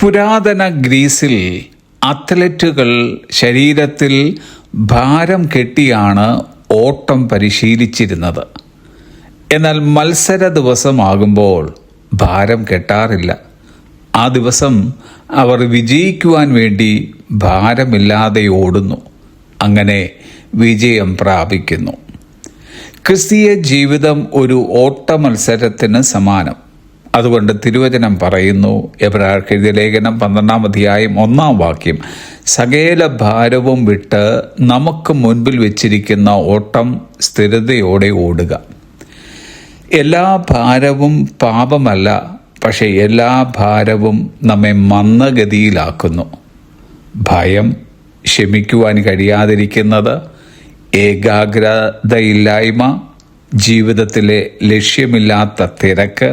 പുരാതന ഗ്രീസിൽ അത്ലറ്റുകൾ ശരീരത്തിൽ ഭാരം കെട്ടിയാണ് ഓട്ടം പരിശീലിച്ചിരുന്നത്. എന്നാൽ മത്സര ദിവസമാകുമ്പോൾ ഭാരം കെട്ടാറില്ല. ആ ദിവസം അവർ വിജയിക്കുവാൻ വേണ്ടി ഭാരമില്ലാതെ ഓടുന്നു. അങ്ങനെ വിജയം പ്രാപിക്കുന്നു. ക്രിസ്തീയ ജീവിതം ഒരു ഓട്ട മത്സരത്തിന് സമാനം. അതുകൊണ്ട് തിരുവചനം പറയുന്നു, എബ്രായർക്ക് എഴുതിയ ലേഖനം 12-ാം അധ്യായം 1-ാം വാക്യം, സകല ഭാരവും വിട്ട് നമുക്ക് മുൻപിൽ വെച്ചിരിക്കുന്ന ഓട്ടം സ്ഥിരതയോടെ ഓടുക. എല്ലാ ഭാരവും പാപമല്ല, പക്ഷേ എല്ലാ ഭാരവും നമ്മെ മന്ദഗതിയിലാക്കുന്നു. ഭയം, ക്ഷമിക്കുവാൻ കഴിയാതിരിക്കുന്നത്, ഏകാഗ്രതയില്ലായ്മ, ജീവിതത്തിലെ ലക്ഷ്യമില്ലാത്ത തിരക്ക്,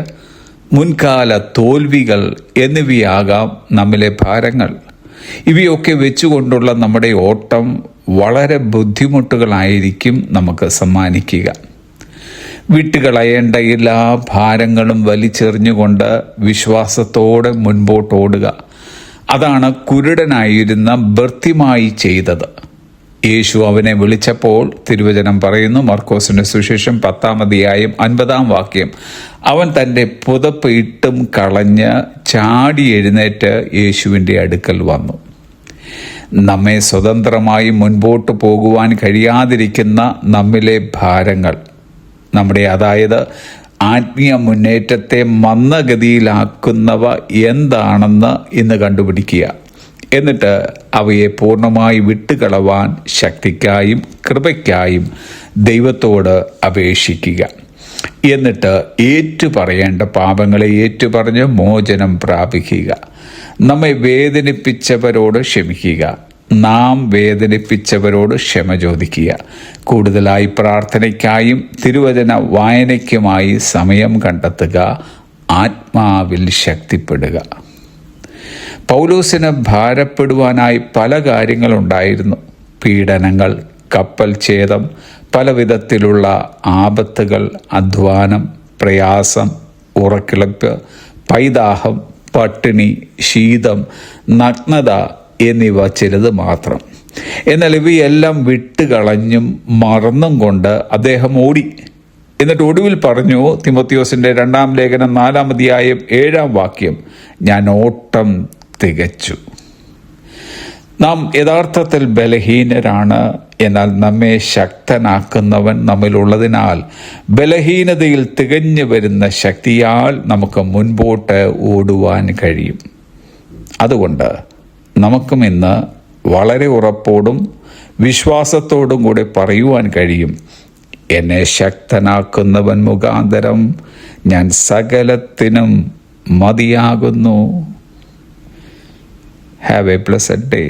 മുൻകാല തോൽവികൾ എന്നിവയാകാം നമ്മിലെ ഭാരങ്ങൾ. ഇവയൊക്കെ വെച്ചുകൊണ്ടുള്ള നമ്മുടെ ഓട്ടം വളരെ ബുദ്ധിമുട്ടുകളായിരിക്കും നമുക്ക് സമ്മാനിക്കുക. വിട്ടുകളയേണ്ട എല്ലാ ഭാരങ്ങളും വലിച്ചെറിഞ്ഞുകൊണ്ട് വിശ്വാസത്തോടെ മുൻപോട്ടോടുക. അതാണ് കുരുടനായിരുന്ന ബർത്തിമായി ചെയ്തത്. യേശു അവനെ വിളിച്ചപ്പോൾ തിരുവചനം പറയുന്നു, മർക്കോസിന്റെ സുവിശേഷം 10-ാം അധ്യായം 50-ാം വാക്യം, അവൻ തൻ്റെ പുതപ്പ് ഇട്ടും കളഞ്ഞ് ചാടി എഴുന്നേറ്റ് യേശുവിൻ്റെ അടുക്കൽ വന്നു. നമ്മെ സ്വതന്ത്രമായി മുൻപോട്ട് പോകുവാൻ കഴിയാതിരിക്കുന്ന നമ്മിലെ ഭാരങ്ങൾ, അതായത് ആത്മീയ മുന്നേറ്റത്തെ മന്ദഗതിയിലാക്കുന്നവ എന്താണെന്ന് ഇന്ന് കണ്ടുപിടിക്കുക. എന്നിട്ട് അവയെ പൂർണ്ണമായി വിട്ടുകളവാൻ ശക്തിക്കായും കൃപയ്ക്കായും ദൈവത്തോട് അപേക്ഷിക്കുക. എന്നിട്ട് ഏറ്റുപറയേണ്ട പാപങ്ങളെ ഏറ്റുപറഞ്ഞ് മോചനം പ്രാപിക്കുക. നമ്മെ വേദനിപ്പിച്ചവരോട് ക്ഷമിക്കുക. നാം വേദനിപ്പിച്ചവരോട് ക്ഷമ ചോദിക്കുക. കൂടുതലായി പ്രാർത്ഥനയ്ക്കായും തിരുവചന വായനയ്ക്കുമായി സമയം കണ്ടെത്തുക. ആത്മാവിൽ ശക്തിപ്പെടുക. പൗലോസിന് ഭാരപ്പെടുവാനായി പല കാര്യങ്ങളുണ്ടായിരുന്നു. പീഡനങ്ങൾ, കപ്പൽ ഛേദം, പല വിധത്തിലുള്ള ആപത്തുകൾ, അധ്വാനം, പ്രയാസം, ഉറക്കിളപ്പ്, പൈതാഹം, പട്ടിണി, ശീതം, നഗ്നത എന്നിവ ചിലത് മാത്രം. എന്നാൽ ഇവയെല്ലാം വിട്ടുകളഞ്ഞും മറന്നും കൊണ്ട് അദ്ദേഹം ഓടി. എന്നിട്ട് ഒടുവിൽ പറഞ്ഞു, തിമോത്തിയോസിന്റെ 2-ാം ലേഖനം 4-ാം അധ്യായം 7-ാം വാക്യം, ഞാൻ ഓട്ടം തികച്ചു. നാം യഥാർത്ഥത്തിൽ ബലഹീനരാണ്. എന്നാൽ നമ്മെ ശക്തനാക്കുന്നവൻ നമ്മിലുള്ളതിനാൽ ബലഹീനതയിൽ തികഞ്ഞു വരുന്ന ശക്തിയാൽ നമുക്ക് മുൻപോട്ട് ഓടുവാൻ കഴിയും. അതുകൊണ്ട് നമുക്കും ഇന്ന് വളരെ ഉറപ്പോടും വിശ്വാസത്തോടും കൂടെ പറയുവാൻ കഴിയും, എന്നെ ശക്തനാക്കുന്നവൻ മുഖാന്തരം ഞാൻ സകലത്തിനും മതിയാകുന്നു. Have a blessed day.